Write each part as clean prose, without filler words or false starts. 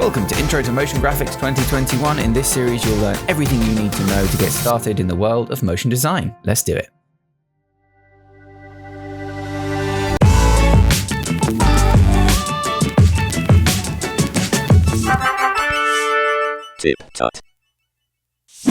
Welcome to Intro to Motion Graphics 2021. In this series, you'll learn everything you need to know to get started in the world of motion design. Let's do it. TipTut.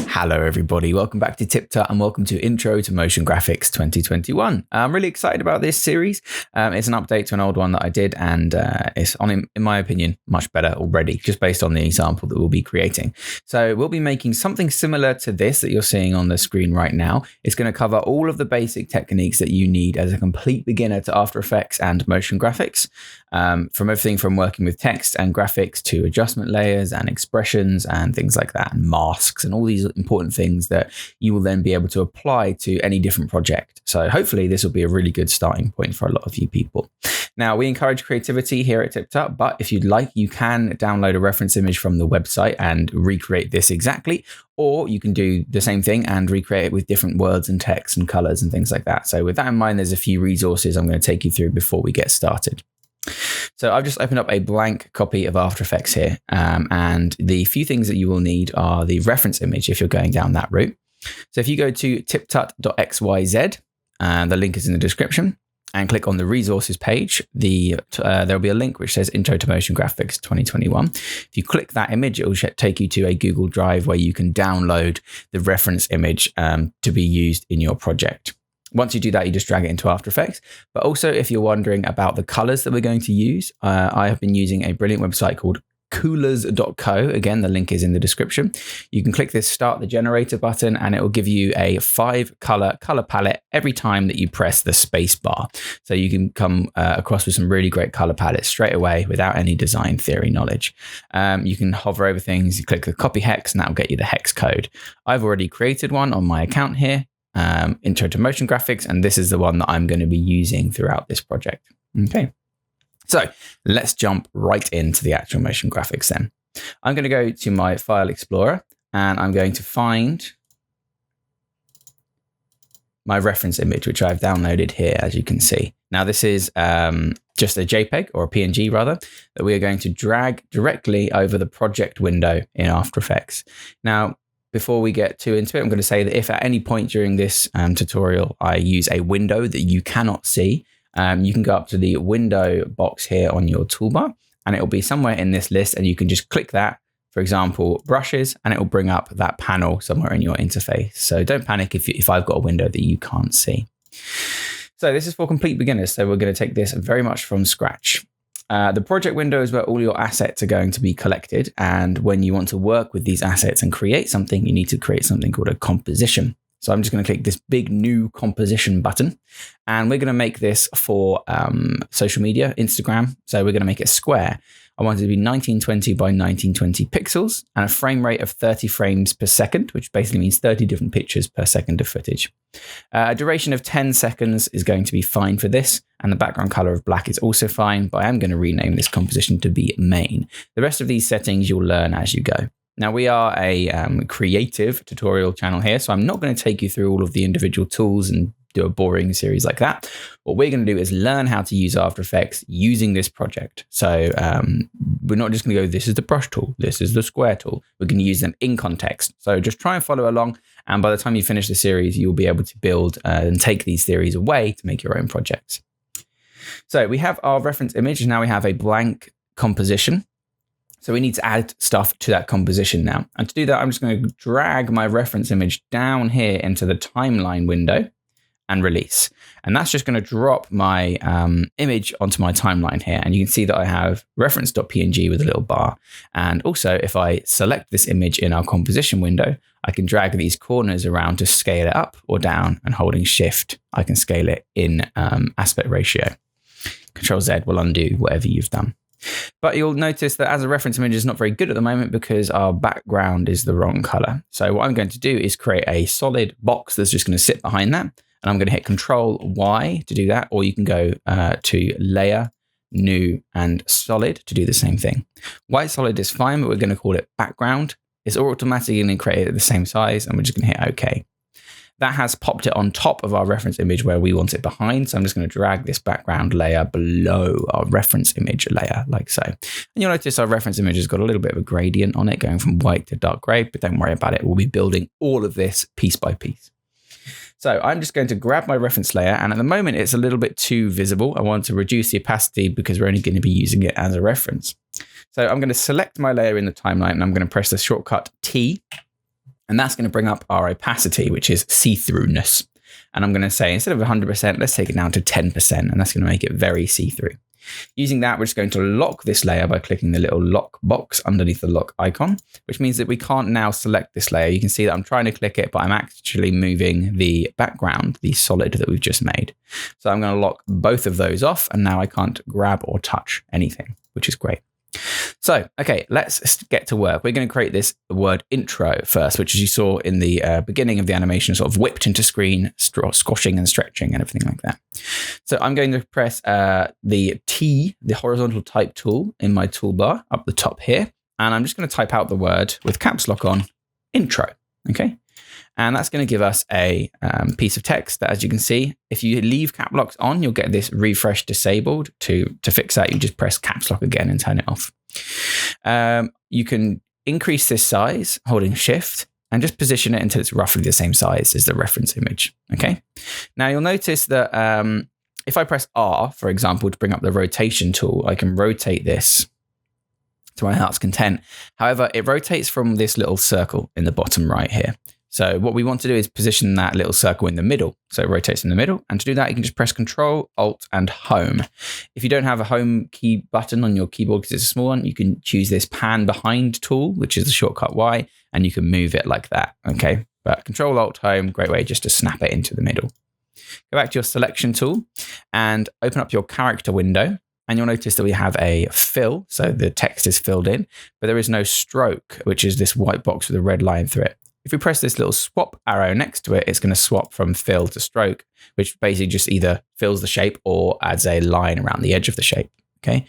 Hello everybody, welcome back to TipTut and welcome to Intro to Motion Graphics 2021. I'm really excited about this series. It's an update to an old one that I did and it's in my opinion, much better already, just based on the example that we'll be creating. So we'll be making something similar to this that you're seeing on the screen right now. It's going to cover all of the basic techniques that you need as a complete beginner to After Effects and motion graphics. From everything from working with text and graphics to adjustment layers and expressions and things like that, and masks and all these important things that you will then be able to apply to any different project. So hopefully this will be a really good starting point for a lot of you people. Now, we encourage creativity here at TipTut, but if you'd like, you can download a reference image from the website and recreate this exactly, or you can do the same thing and recreate it with different words and text and colors and things like that. So with that in mind, there's a few resources I'm going to take you through before we get started. So I've just opened up a blank copy of After Effects here, and the few things that you will need are the reference image if you're going down that route. So if you go to tiptut.xyz, the link is in the description, and click on the resources page, there'll be a link which says Intro to Motion Graphics 2021. If you click that image, it will take you to a Google Drive where you can download the reference image to be used in your project. Once you do that, you just drag it into After Effects. But also, if you're wondering about the colors that we're going to use, I have been using a brilliant website called coolers.co. Again, the link is in the description. You can click this Start the Generator button and it will give you a 5-color color palette every time that you press the space bar. So you can come across with some really great color palettes straight away without any design theory knowledge. You can hover over things, you click the copy hex, and that will get you the hex code. I've already created one on my account here. Intro to Motion Graphics, and this is the one that I'm going to be using throughout this project. Okay, so let's jump right into the actual motion graphics then. I'm going to go to my File Explorer and I'm going to find my reference image, which I've downloaded here, as you can see. Now this is just a JPEG, or a PNG rather, that we are going to drag directly over the project window in After Effects. Now, before we get too into it, I'm going to say that if at any point during this tutorial I use a window that you cannot see, you can go up to the window box here on your toolbar and it will be somewhere in this list, and you can just click that, for example, brushes, and it will bring up that panel somewhere in your interface. So don't panic if I've got a window that you can't see. So this is for complete beginners, so we're going to take this very much from scratch. The project window is where all your assets are going to be collected. And when you want to work with these assets and create something, you need to create something called a composition. So I'm just going to click this big new composition button. And we're going to make this for social media, Instagram. So we're going to make it square. I want it to be 1920 by 1920 pixels and a frame rate of 30 frames per second, which basically means 30 different pictures per second of footage. A duration of 10 seconds is going to be fine for this, and the background color of black is also fine, but I am going to rename this composition to be main. The rest of these settings you'll learn as you go. Now, we are a creative tutorial channel here, so I'm not going to take you through all of the individual tools and do a boring series like that. What we're going to do is learn how to use After Effects using this project. So we're not just going to go, this is the brush tool, this is the square tool. We're going to use them in context. So just try and follow along. And by the time you finish the series, you'll be able to build and take these theories away to make your own projects. So we have our reference image. Now we have a blank composition. So we need to add stuff to that composition now. And to do that, I'm just going to drag my reference image down here into the timeline window and release. And that's just going to drop my image onto my timeline here. And you can see that I have reference.png with a little bar. And also, if I select this image in our composition window, I can drag these corners around to scale it up or down, and holding shift, I can scale it in aspect ratio. Control Z will undo whatever you've done. But you'll notice that as a reference image is not very good at the moment because our background is the wrong color. So what I'm going to do is create a solid box that's just going to sit behind that. And I'm going to hit Control Y to do that. Or you can go to Layer, New, and Solid to do the same thing. White solid is fine, but we're going to call it background. It's automatically going to create it at the same size, and we're just going to hit OK. that has popped it on top of our reference image where we want it behind. So I'm just going to drag this background layer below our reference image layer like so. And you'll notice our reference image has got a little bit of a gradient on it going from white to dark gray, but don't worry about it. We'll be building all of this piece by piece. So I'm just going to grab my reference layer, and at the moment it's a little bit too visible. I want to reduce the opacity because we're only going to be using it as a reference. So I'm going to select my layer in the timeline, and I'm going to press the shortcut T, and that's going to bring up our opacity, which is see-throughness. And I'm going to say, instead of 100%, let's take it down to 10%, and that's going to make it very see-through. Using that, we're just going to lock this layer by clicking the little lock box underneath the lock icon, which means that we can't now select this layer. You can see that I'm trying to click it, but I'm actually moving the background, the solid that we've just made. So I'm going to lock both of those off, and now I can't grab or touch anything, which is great. So, okay, let's get to work. We're going to create this word intro first, which as you saw in the beginning of the animation, sort of whipped into screen, squashing and stretching and everything like that. So I'm going to press the T, the horizontal type tool in my toolbar up the top here. And I'm just going to type out the word with caps lock on, intro. Okay. And that's going to give us a piece of text that, as you can see, if you leave cap locks on, you'll get this refresh disabled. To fix that, you just press caps lock again and turn it off. You can increase this size holding shift and just position it until it's roughly the same size as the reference image. Okay. Now you'll notice that if I press R, for example, to bring up the rotation tool, I can rotate this to my heart's content. However, it rotates from this little circle in the bottom right here. So what we want to do is position that little circle in the middle. So it rotates in the middle. And to do that, you can just press Control, Alt, and Home. If you don't have a Home key button on your keyboard because it's a small one, you can choose this Pan Behind tool, which is the shortcut Y, and you can move it like that. Okay, but Control, Alt, Home, great way just to snap it into the middle. Go back to your Selection tool and open up your Character window. And you'll notice that we have a fill. So the text is filled in, but there is no stroke, which is this white box with a red line through it. If we press this little swap arrow next to it, it's going to swap from fill to stroke, which basically just either fills the shape or adds a line around the edge of the shape. Okay.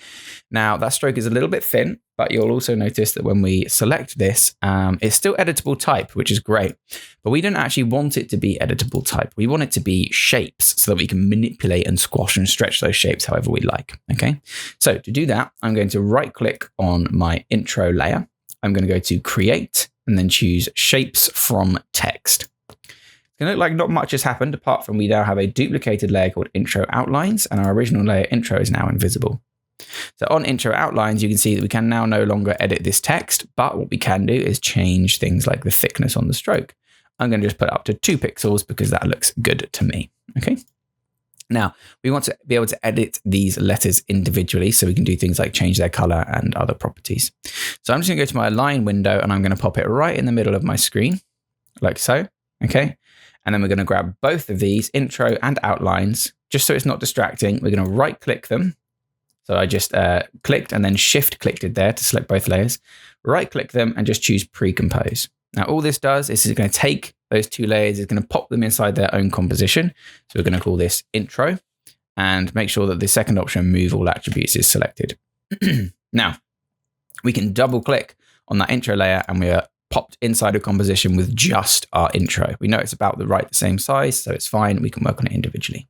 Now that stroke is a little bit thin, but you'll also notice that when we select this, it's still editable type, which is great, but we don't actually want it to be editable type. We want it to be shapes so that we can manipulate and squash and stretch those shapes however we like. Okay. So to do that, I'm going to right click on my intro layer. I'm going to go to create and then choose shapes from text. It's going to look like not much has happened apart from we now have a duplicated layer called intro outlines, and our original layer intro is now invisible. So on intro outlines, you can see that we can now no longer edit this text, but what we can do is change things like the thickness on the stroke. I'm going to just put it up to 2 pixels because that looks good to me. Okay. Now, we want to be able to edit these letters individually, so we can do things like change their color and other properties. So I'm just going to go to my align window and I'm going to pop it right in the middle of my screen, like so. Okay. And then we're going to grab both of these, intro and outlines, just so it's not distracting. We're going to right click them. So I just clicked and then shift clicked it there to select both layers, right click them and just choose pre-compose. Now, all this does is it's going to take those 2 layers, it's going to pop them inside their own composition. So we're going to call this intro and make sure that the second option, move all attributes, is selected. Now, we can double click on that intro layer and we are popped inside a composition with just our intro. We know it's about the same size, so it's fine. We can work on it individually.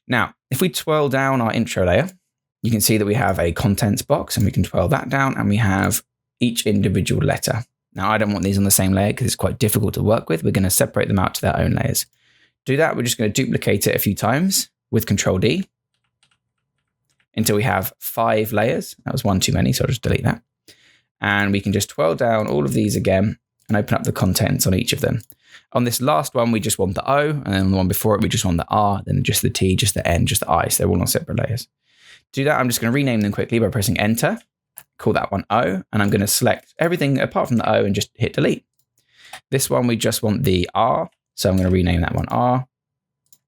Now, if we twirl down our intro layer, you can see that we have a contents box and we can twirl that down and we have each individual letter. Now, I don't want these on the same layer because it's quite difficult to work with. We're going to separate them out to their own layers. To do that, we're just going to duplicate it a few times with Control D until we have 5 layers. That was 1 too many, so I'll just delete that. And we can just twirl down all of these again and open up the contents on each of them. On this last one, we just want the O, and then on the one before it, we just want the R, then just the T, just the N, just the I. So they're all on separate layers. To do that, I'm just going to rename them quickly by pressing Enter. Call that one O, and I'm going to select everything apart from the O and just hit delete. This one, we just want the R, so I'm going to rename that one R,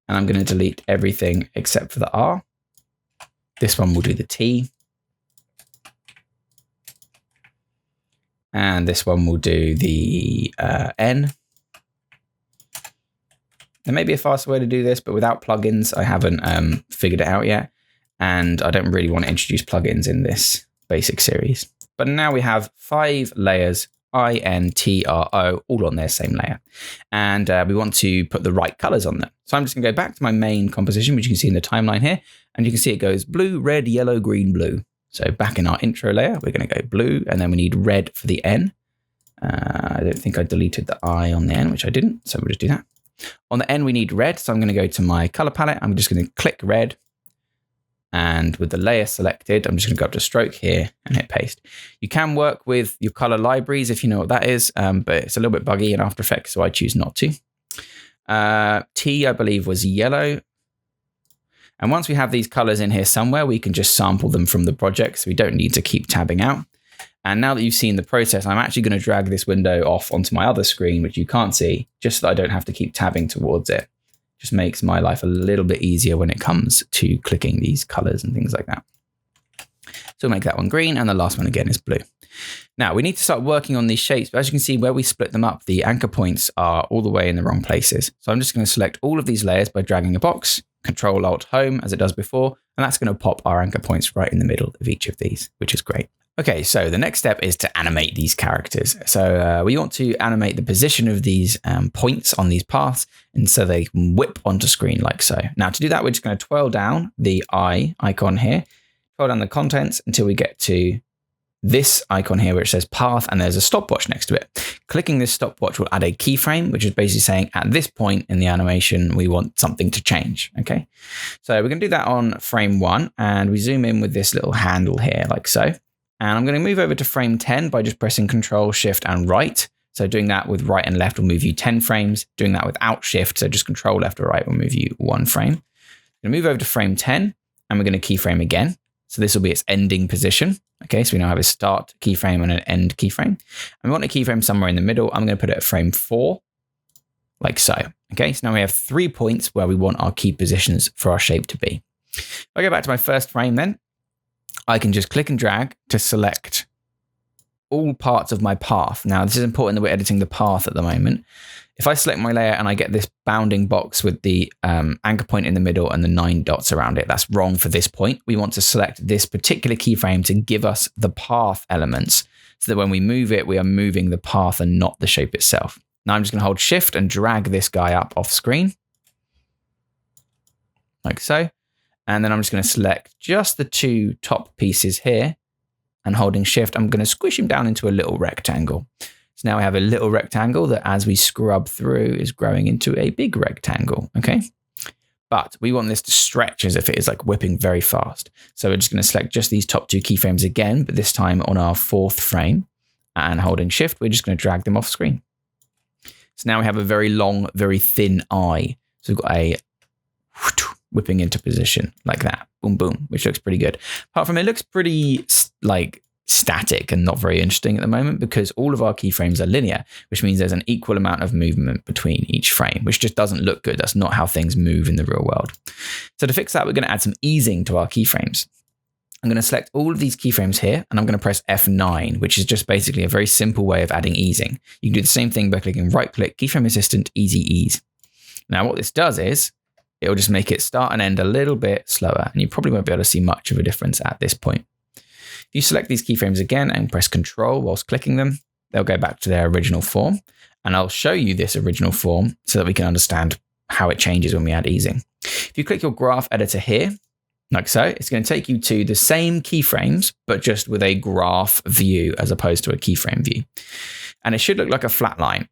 and I'm going to delete everything except for the R. This one will do the T, and this one will do the N. There may be a faster way to do this, but without plugins, I haven't figured it out yet, and I don't really want to introduce plugins in this basic series. But now we have 5 layers INTRO, all on their same layer. And we want to put the right colors on them. So I'm just going to go back to my main composition, which you can see in the timeline here. And you can see it goes blue, red, yellow, green, blue. So back in our intro layer, we're going to go blue, and then we need red for the N. I don't think I deleted the I on the N, which I didn't. So we'll just do that. On the N, we need red. So I'm going to go to my color palette. I'm just going to click red. And with the layer selected, I'm just going to go up to stroke here and hit paste. You can work with your color libraries if you know what that is, but it's a little bit buggy in After Effects, so I choose not to. T, I believe, was yellow. And once we have these colors in here somewhere, we can just sample them from the project, so we don't need to keep tabbing out. And now that you've seen the process, I'm actually going to drag this window off onto my other screen, which you can't see, just so that I don't have to keep tabbing towards it. Just makes my life a little bit easier when it comes to clicking these colors and things like that. So we'll make that one green, and the last one again is blue. Now we need to start working on these shapes, but as you can see where we split them up, the anchor points are all the way in the wrong places. So I'm just going to select all of these layers by dragging a box, Control-Alt-Home as it does before, and that's going to pop our anchor points right in the middle of each of these, which is great. Okay, so the next step is to animate these characters. So we want to animate the position of these points on these paths, and so they can whip onto screen like so. Now to do that, we're just going to twirl down the eye icon here, twirl down the contents until we get to this icon here where it says path, and there's a stopwatch next to it. Clicking this stopwatch will add a keyframe, which is basically saying at this point in the animation, we want something to change. Okay, so we're going to do that on frame 1, and we zoom in with this little handle here like so. And I'm going to move over to frame 10 by just pressing Control, Shift, and right. So doing that with right and left will move you 10 frames. Doing that without Shift, so just Control, left, or right will move you 1 frame. I'm going to move over to frame 10, and we're going to keyframe again. So this will be its ending position. Okay, so we now have a start keyframe and an end keyframe. And we want a keyframe somewhere in the middle. I'm going to put it at frame 4, like so. Okay, so now we have 3 points where we want our key positions for our shape to be. If I go back to my first frame then, I can just click and drag to select all parts of my path. Now, this is important that we're editing the path at the moment. If I select my layer and I get this bounding box with the anchor point in the middle and the 9 dots around it, that's wrong for this point. We want to select this particular keyframe to give us the path elements so that when we move it, we are moving the path and not the shape itself. Now I'm just going to hold Shift and drag this guy up off screen, like so. And then I'm just going to select just the 2 top pieces here, and holding Shift, I'm going to squish him down into a little rectangle. So now we have a little rectangle that as we scrub through is growing into a big rectangle, okay? But we want this to stretch as if it is like whipping very fast. So we're just going to select just these top 2 keyframes again, but this time on our 4th frame, and holding Shift, we're just going to drag them off screen. So now we have a very long, very thin eye. So we've got a whipping into position like that, boom, boom, which looks pretty good. Apart from it looks pretty like static and not very interesting at the moment because all of our keyframes are linear, which means there's an equal amount of movement between each frame, which just doesn't look good. That's not how things move in the real world. So to fix that, we're going to add some easing to our keyframes. I'm going to select all of these keyframes here, and I'm going to press F9, which is just basically a very simple way of adding easing. You can do the same thing by clicking right-click, Keyframe Assistant, Easy Ease. Now what this does is, it'll just make it start and end a little bit slower, and you probably won't be able to see much of a difference at this point. If you select these keyframes again and press Control whilst clicking them, they'll go back to their original form, and I'll show you this original form so that we can understand how it changes when we add easing. If you click your graph editor here, like so, it's going to take you to the same keyframes, but just with a graph view as opposed to a keyframe view. And it should look like a flat line.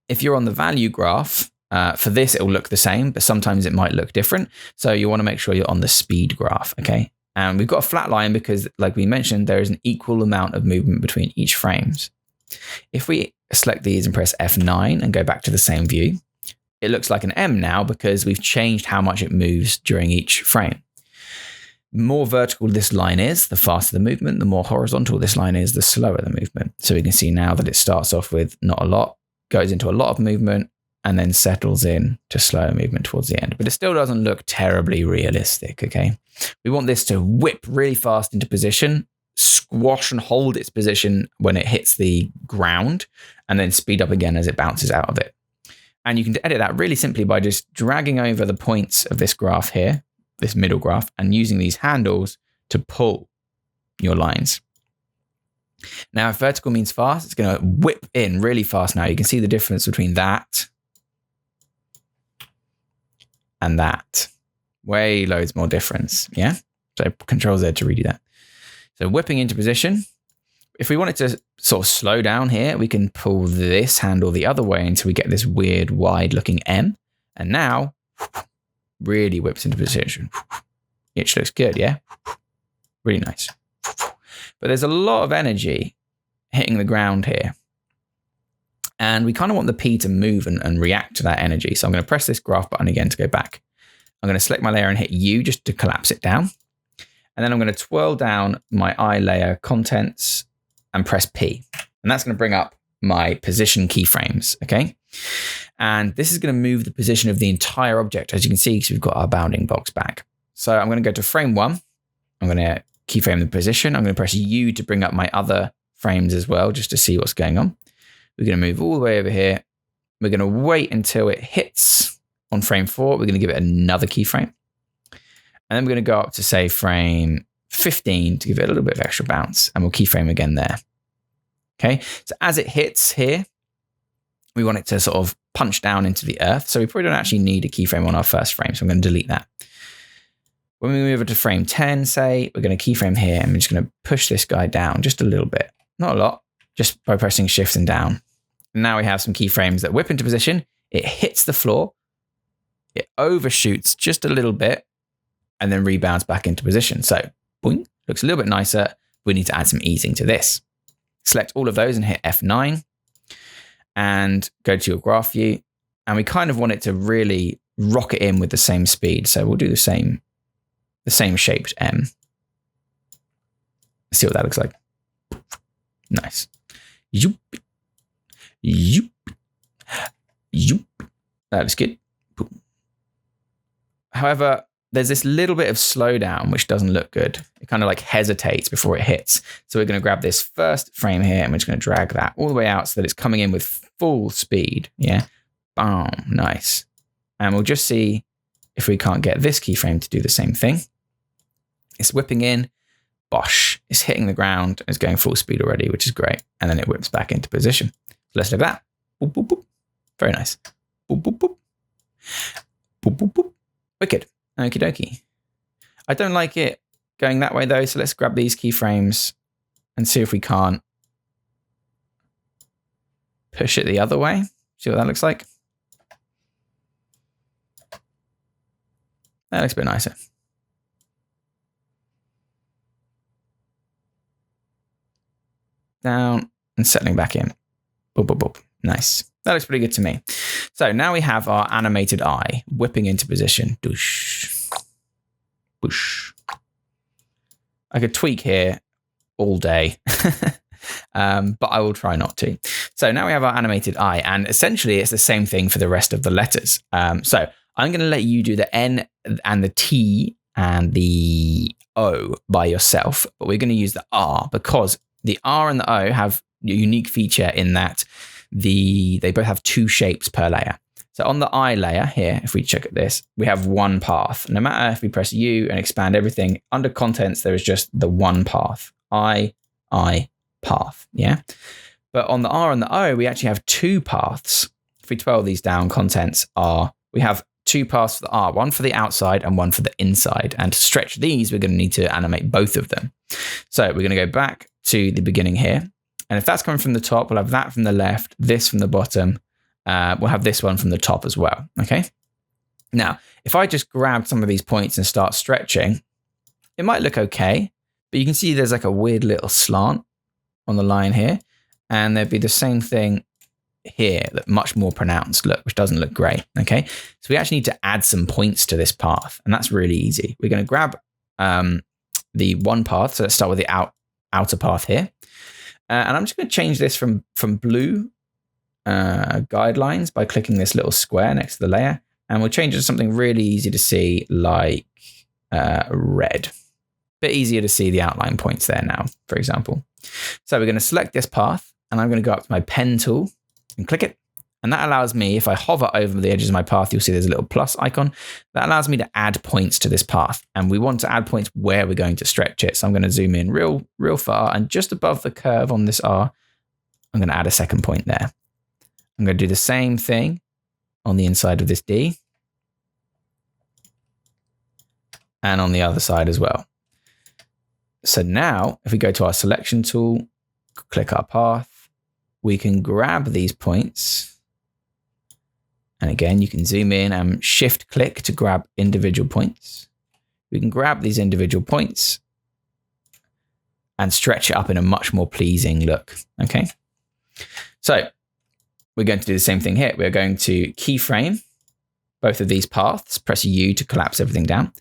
If you're on the value graph, for this, it will look the same, but sometimes it might look different. So you want to make sure you're on the speed graph, okay? And we've got a flat line because, like we mentioned, there is an equal amount of movement between each frames. If we select these and press F9 and go back to the same view, it looks like an M now because we've changed how much it moves during each frame. The more vertical this line is, the faster the movement. The more horizontal this line is, the slower the movement. So we can see now that it starts off with not a lot, goes into a lot of movement, and then settles in to slower movement towards the end. But it still doesn't look terribly realistic, okay? We want this to whip really fast into position, squash and hold its position when it hits the ground, and then speed up again as it bounces out of it. And you can edit that really simply by just dragging over the points of this graph here, this middle graph, and using these handles to pull your lines. Now, if vertical means fast, it's going to whip in really fast now. You can see the difference between that and that. Way loads more difference, yeah? So Control Z to redo that. So whipping into position. If we want it to sort of slow down here, we can pull this handle the other way until we get this weird wide looking M. And now, really whips into position. It looks good, yeah? Really nice. But there's a lot of energy hitting the ground here. And we kind of want the P to move and react to that energy. So I'm going to press this graph button again to go back. I'm going to select my layer and hit U just to collapse it down. And then I'm going to twirl down my eye layer contents and press P. And that's going to bring up my position keyframes, okay? And this is going to move the position of the entire object, as you can see, because we've got our bounding box back. So I'm going to go to frame 1. I'm going to keyframe the position. I'm going to press U to bring up my other frames as well, just to see what's going on. We're going to move all the way over here. We're going to wait until it hits on frame 4. We're going to give it another keyframe. And then we're going to go up to, say, frame 15 to give it a little bit of extra bounce. And we'll keyframe again there. Okay, so as it hits here, we want it to sort of punch down into the earth. So we probably don't actually need a keyframe on our first frame. So I'm going to delete that. When we move over to frame 10, say, we're going to keyframe here. And we're just going to push this guy down just a little bit. Not a lot, just by pressing shift and down. And now we have some keyframes that whip into position. It hits the floor. It overshoots just a little bit and then rebounds back into position. So, boing, looks a little bit nicer. We need to add some easing to this. Select all of those and hit F9 and go to your graph view. And we kind of want it to really rocket in with the same speed. So we'll do the same shaped M. Let's see what that looks like. Nice. Yoop. Yoop. Yoop. That looks good. However, there's this little bit of slowdown, which doesn't look good. It kind of like hesitates before it hits. So we're going to grab this first frame here and we're just going to drag that all the way out so that it's coming in with full speed. Yeah. Boom. Nice. And we'll just see if we can't get this keyframe to do the same thing. It's whipping in. Bosh. It's hitting the ground. It's going full speed already, which is great. And then it whips back into position. So let's look at that. Boop, boop, boop. Very nice. Boop, boop, boop. Boop, boop, boop. Wicked. Okie dokie. I don't like it going that way though, so let's grab these keyframes and see if we can't push it the other way. See what that looks like. That looks a bit nicer. Down and settling back in. Boop, boop, boop. Nice. That looks pretty good to me. So now we have our animated eye whipping into position. Doosh. Boosh. I could tweak here all day, but I will try not to. So now we have our animated eye, and essentially it's the same thing for the rest of the letters. So I'm going to let you do the N and the T and the O by yourself, but we're going to use the R because the R and the O have a unique feature in that they both have two shapes per layer. So on the eye layer here, if we check at this, we have one path. No matter if we press U and expand everything, under contents, there is just the one path. I, path, yeah? But on the R and the O, we actually have two paths. If we twirl these down, contents are, we have two paths for the R, one for the outside and one for the inside. And to stretch these, we're going to need to animate both of them. So we're going to go back to the beginning here. And if that's coming from the top, we'll have that from the left, this from the bottom. We'll have this one from the top as well, okay? Now, if I just grab some of these points and start stretching, it might look okay, but you can see there's like a weird little slant on the line here, and there'd be the same thing here, that much more pronounced look, which doesn't look great, okay? So we actually need to add some points to this path, and that's really easy. We're going to grab the one path, so let's start with the outer path here. And I'm just going to change this from blue guidelines by clicking this little square next to the layer. And we'll change it to something really easy to see, like red. Bit easier to see the outline points there now, for example. So we're going to select this path, and I'm going to go up to my pen tool and click it. And that allows me, if I hover over the edges of my path, you'll see there's a little plus icon. That allows me to add points to this path. And we want to add points where we're going to stretch it. So I'm going to zoom in real far. And just above the curve on this R, I'm going to add a second point there. I'm going to do the same thing on the inside of this D. And on the other side as well. So now, if we go to our selection tool, click our path, we can grab these points. And again, you can zoom in and shift click to grab individual points. We can grab these individual points and stretch it up in a much more pleasing look. Okay. So we're going to do the same thing here. We're going to keyframe both of these paths, press U to collapse everything down.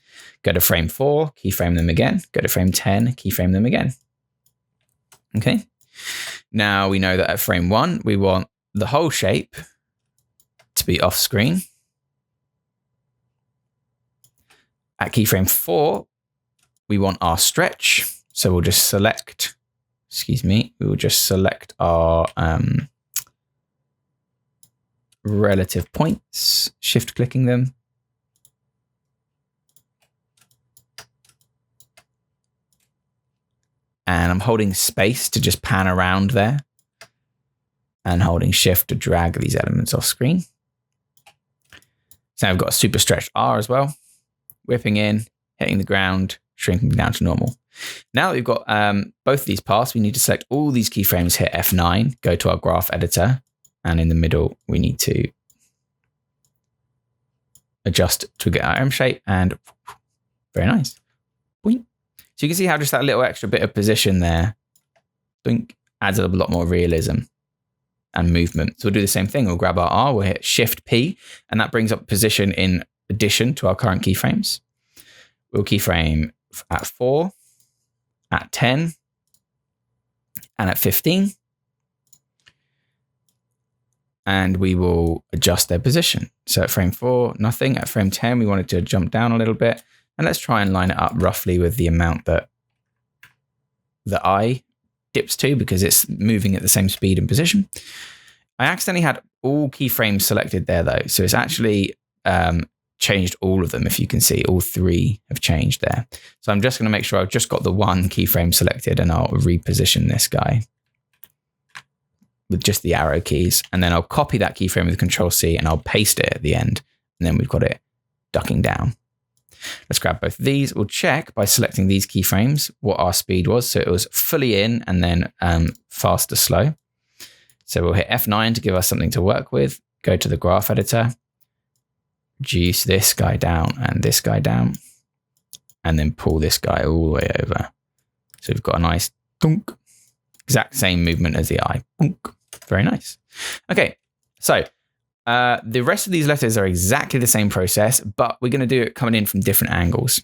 Go to frame 4, keyframe them again. Go to frame 10, keyframe them again. Okay. Now we know that at frame 1, we want the whole shape to be off screen. At keyframe 4, we want our stretch. So we'll just select, we will just select our relative points, shift clicking them. And I'm holding space to just pan around there and holding shift to drag these elements off screen. So now we've got a super stretched R as well, whipping in, hitting the ground, shrinking down to normal. Now that we've got both of these paths, we need to select all these keyframes, hit F9, go to our graph editor, and in the middle, we need to adjust to get our M shape, and very nice. Boink. So you can see how just that little extra bit of position there adds a lot more realism and movement. So we'll do the same thing. We'll grab our R, we'll hit Shift P, and that brings up position in addition to our current keyframes. We'll keyframe at 4, at 10, and at 15. And we will adjust their position. So at frame 4, nothing. At frame 10, we want it to jump down a little bit. And let's try and line it up roughly with the amount that the eye dips to, because it's moving at the same speed and position. I accidentally had all keyframes selected there though. So it's actually changed all of them. If you can see, all 3 have changed there. So I'm just going to make sure I've just got the one keyframe selected, and I'll reposition this guy with just the arrow keys. And then I'll copy that keyframe with Control C and I'll paste it at the end. And then we've got it ducking down. Let's grab both of these. We'll check by selecting these keyframes what our speed was. So it was fully in and then fast to slow. So we'll hit F9 to give us something to work with. Go to the graph editor, reduce this guy down and this guy down, and then pull this guy all the way over. So we've got a nice dunk, exact same movement as the eye. Dunk. Very nice. Okay, so the rest of these letters are exactly the same process, but we're going to do it coming in from different angles.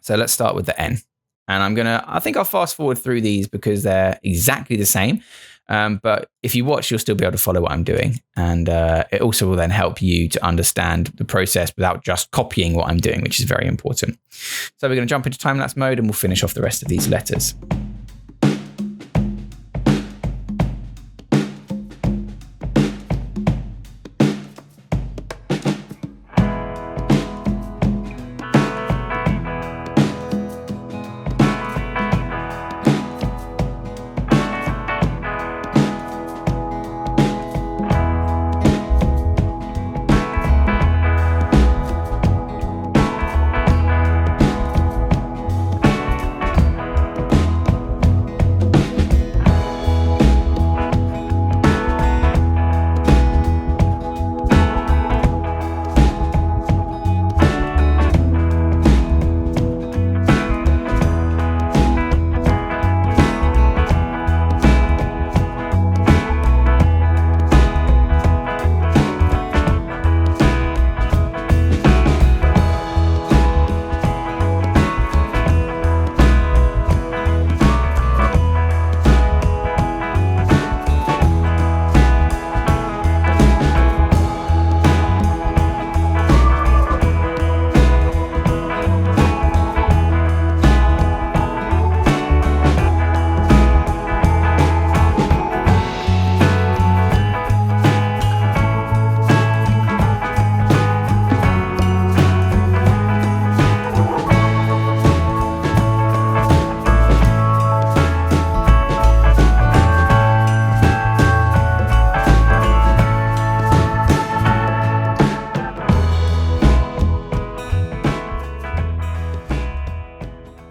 So let's start with the N. And I think I'll fast forward through these because they're exactly the same. But if you watch, you'll still be able to follow what I'm doing. And it also will then help you to understand the process without just copying what I'm doing, which is very important. So we're going to jump into time-lapse mode and we'll finish off the rest of these letters.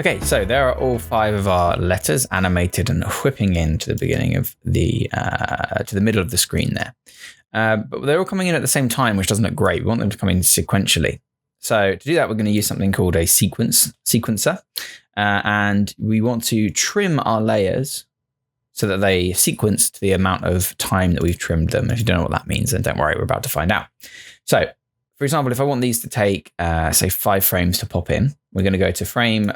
Okay, so there are all 5 of our letters animated and whipping in to the beginning of the, to the middle of the screen there. But they're all coming in at the same time, which doesn't look great. We want them to come in sequentially. So to do that, we're going to use something called a sequencer. And we want to trim our layers so that they sequence to the amount of time that we've trimmed them. If you don't know what that means, then don't worry, we're about to find out. So, for example, if I want these to take, say, 5 frames to pop in, we're going to go to frame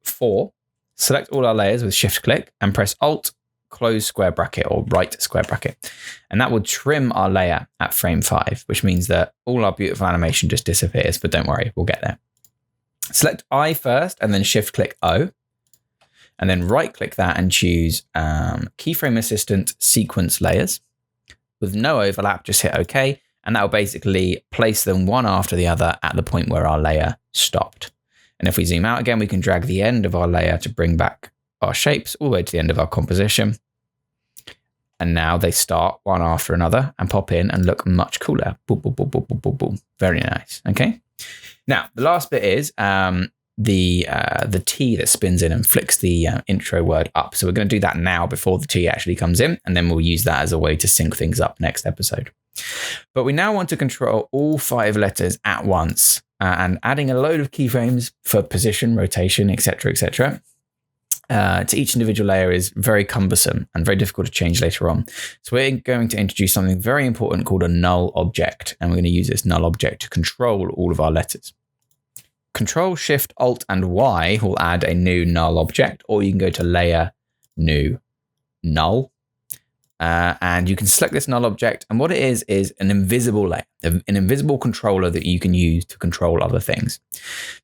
4, select all our layers with shift-click, and press Alt, close square bracket, or right square bracket. And that will trim our layer at frame 5, which means that all our beautiful animation just disappears, but don't worry, we'll get there. Select I first, and then shift-click O. And then right-click that and choose Keyframe Assistant Sequence Layers. With no overlap, just hit OK. And that will basically place them one after the other at the point where our layer stopped. And if we zoom out again, we can drag the end of our layer to bring back our shapes all the way to the end of our composition. And now they start one after another and pop in and look much cooler. Boom, boom, boom, boom, boom, boom, boom. Very nice. Okay. Now, the last bit is the T that spins in and flicks the intro word up. So we're going to do that now before the T actually comes in, and then we'll use that as a way to sync things up next episode. But we now want to control all 5 letters at once, and adding a load of keyframes for position, rotation, etc., etc. To each individual layer is very cumbersome and very difficult to change later on. So we're going to introduce something very important called a null object, and we're going to use this null object to control all of our letters. Control, Shift, Alt, and Y will add a new null object, or you can go to Layer, New, Null. And you can select this null object, and what it is an invisible layer, an invisible controller that you can use to control other things.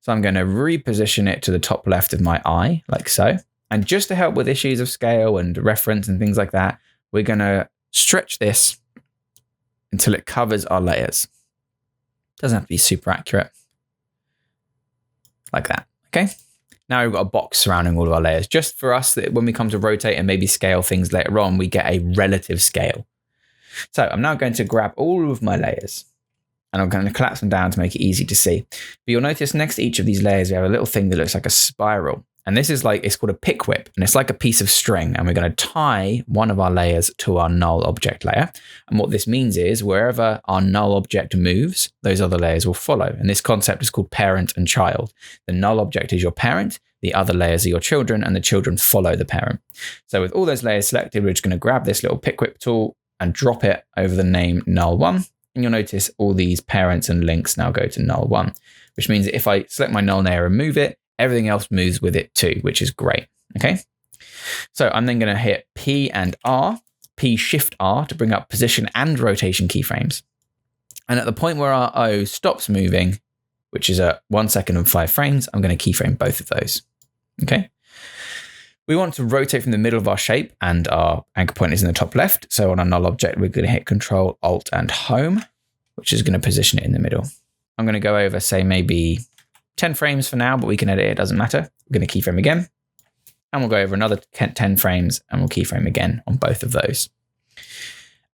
So I'm going to reposition it to the top left of my eye, like so. And just to help with issues of scale and reference and things like that, we're going to stretch this until it covers our layers. Doesn't have to be super accurate. Like that, okay? Now we've got a box surrounding all of our layers, just for us that when we come to rotate and maybe scale things later on, we get a relative scale. So I'm now going to grab all of my layers and I'm going to collapse them down to make it easy to see. But you'll notice next to each of these layers, we have a little thing that looks like a spiral. And this is like, it's called a pick whip, and it's like a piece of string. And we're going to tie one of our layers to our null object layer. And what this means is wherever our null object moves, those other layers will follow. And this concept is called parent and child. The null object is your parent, the other layers are your children, and the children follow the parent. So with all those layers selected, we're just going to grab this little pick whip tool and drop it over the name null1. And you'll notice all these parents and links now go to null1, which means that if I select my null layer and move it, everything else moves with it too, which is great. Okay. So I'm then going to hit P and R, P Shift R to bring up position and rotation keyframes. And at the point where our O stops moving, which is at 1 second and 5 frames, I'm going to keyframe both of those. Okay. We want to rotate from the middle of our shape, and our anchor point is in the top left. So on our null object, we're going to hit Control, Alt, and Home, which is going to position it in the middle. I'm going to go over, say, maybe 10 frames for now, but we can edit it, it doesn't matter. We're going to keyframe again, and we'll go over another 10 frames, and we'll keyframe again on both of those.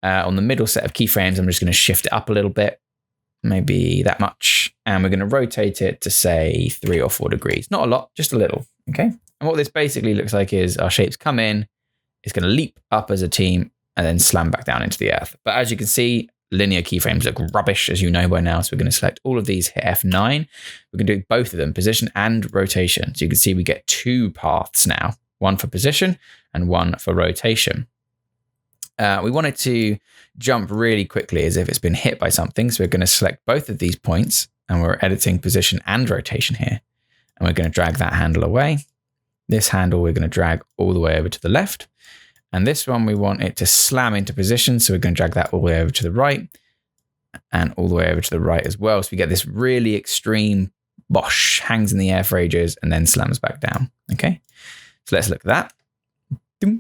On the middle set of keyframes, I'm just going to shift it up a little bit, maybe that much, and we're going to rotate it to, say, 3 or 4 degrees. Not a lot, just a little, okay? And what this basically looks like is our shapes come in, it's going to leap up as a team, and then slam back down into the earth. But as you can see, linear keyframes look rubbish, as you know by now. So we're going to select all of these, hit F9. We're going to do both of them, position and rotation. So you can see we get 2 paths now, one for position and one for rotation. We want it to jump really quickly as if it's been hit by something. So we're going to select both of these points, and we're editing position and rotation here. And we're going to drag that handle away. This handle we're going to drag all the way over to the left. And this one, we want it to slam into position. So we're going to drag that all the way over to the right and all the way over to the right as well. So we get this really extreme bosh, hangs in the air for ages and then slams back down. Okay. So let's look at that.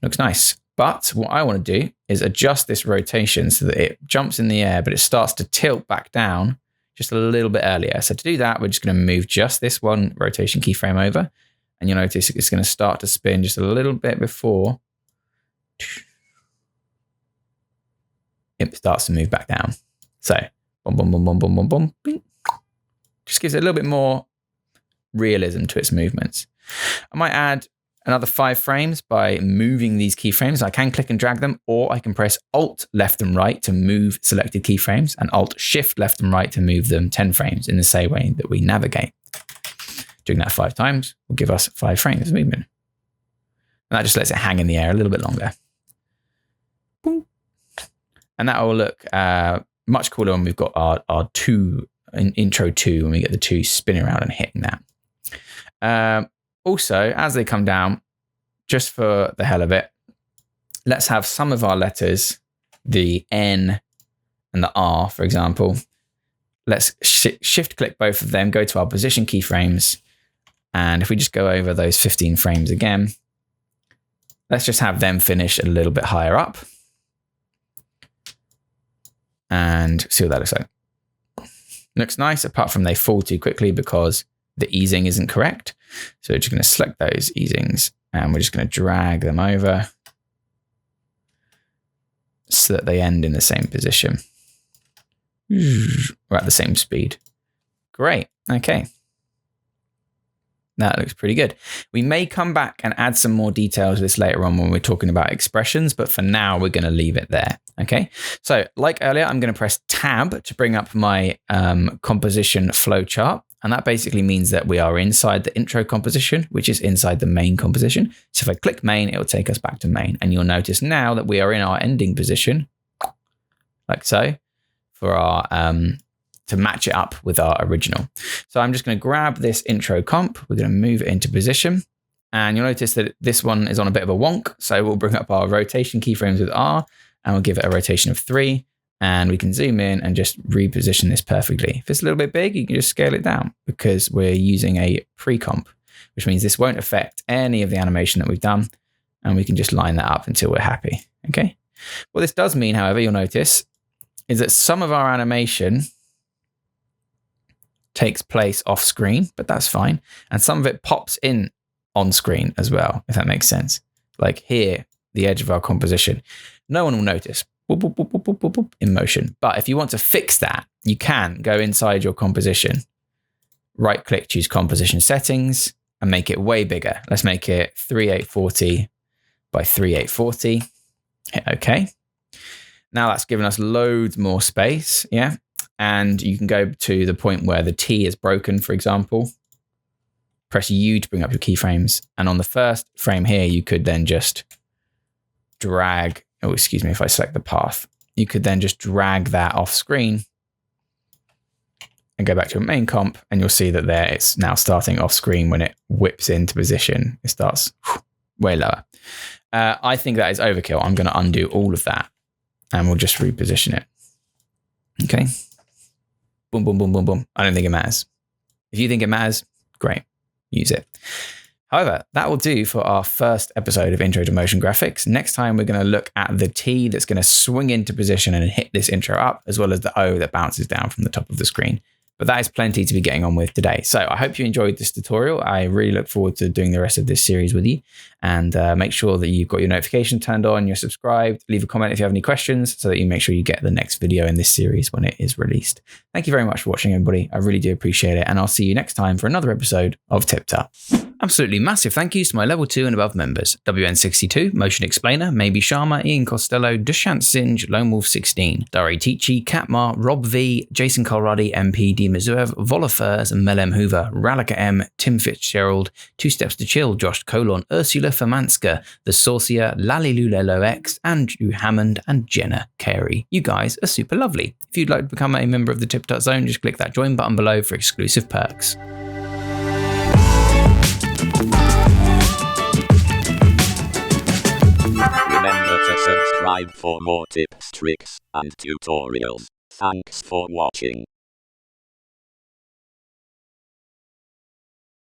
Looks nice. But what I want to do is adjust this rotation so that it jumps in the air, but it starts to tilt back down just a little bit earlier. So to do that, we're just going to move just this one rotation keyframe over. And you'll notice it's going to start to spin just a little bit before it starts to move back down. So, boom, boom, boom, boom, boom, boom, boom. Just gives it a little bit more realism to its movements. I might add another 5 frames by moving these keyframes. I can click and drag them, or I can press Alt left and right to move selected keyframes, and Alt Shift left and right to move them 10 frames in the same way that we navigate. Doing that 5 times will give us 5 frames of movement. And that just lets it hang in the air a little bit longer. Boom. And that will look much cooler when we've got our intro 2, when we get the 2 spinning around and hitting that. Also, as they come down, just for the hell of it, let's have some of our letters, the N and the R, for example. Let's shift click both of them, go to our position keyframes. And if we just go over those 15 frames again, let's just have them finish a little bit higher up. And see what that looks like. Looks nice, apart from they fall too quickly because the easing isn't correct. So we're just going to select those easings and we're just going to drag them over so that they end in the same position. We're at the same speed. Great. Okay. That looks pretty good. We may come back and add some more details to this later on when we're talking about expressions, but for now we're going to leave it there. Okay. So like earlier, I'm going to press Tab to bring up my composition flowchart. And that basically means that we are inside the intro composition, which is inside the main composition. So if I click main, it will take us back to main. And you'll notice now that we are in our ending position, like so, for our to match it up with our original. So I'm just going to grab this intro comp. We're going to move it into position. And you'll notice that this one is on a bit of a wonk. So we'll bring up our rotation keyframes with R and we'll give it a rotation of 3. And we can zoom in and just reposition this perfectly. If it's a little bit big, you can just scale it down because we're using a pre-comp, which means this won't affect any of the animation that we've done. And we can just line that up until we're happy. Okay. What this does mean, however, you'll notice is that some of our animation takes place off screen, but that's fine. And some of it pops in on screen as well, if that makes sense. Like here, the edge of our composition. No one will notice. Boop, boop, boop, boop, boop, boop, in motion. But if you want to fix that, you can go inside your composition, right click, choose composition settings and make it way bigger. Let's make it 3840 by 3840. Hit OK. Now that's given us loads more space. Yeah. And you can go to the point where the T is broken, for example. Press U to bring up your keyframes. And on the first frame here, you could then just drag. Oh, excuse me, if I select the path, you could then just drag that off screen and go back to a main comp and you'll see that there it's now starting off screen when it whips into position. It starts way lower. I think that is overkill. I'm going to undo all of that and we'll just reposition it. Okay. Boom, boom, boom, boom, boom. I don't think it matters. If you think it matters, great, use it. However, that will do for our first episode of Intro to Motion Graphics. Next time, we're going to look at the T that's going to swing into position and hit this intro up, as well as the O that bounces down from the top of the screen. But that is plenty to be getting on with today. So I hope you enjoyed this tutorial. I really look forward to doing the rest of this series with you. And make sure that you've got your notification turned on, you're subscribed. Leave a comment if you have any questions so that you make sure you get the next video in this series when it is released. Thank you very much for watching, everybody. I really do appreciate it. And I'll see you next time for another episode of TipTut. Absolutely massive thank yous to my level 2 and above members: WN62, Motion Explainer, Maybe Sharma, Ian Costello, Dushyant Singe, Lone Wolf 16, Dari Tichi, Katmar, Rob V, Jason Colradi, MP D Mizuev, Volafers, Melem Hoover, Ralika M, Tim Fitzgerald, Two Steps to Chill, Josh Colon, Ursula Famanska, The Saucier, Lalilulelo X, Andrew Hammond, and Jenna Carey. You guys are super lovely. If you'd like to become a member of the TipTut Zone, just click that join button below for exclusive perks. Remember to subscribe for more tips, tricks, and tutorials. Thanks for watching.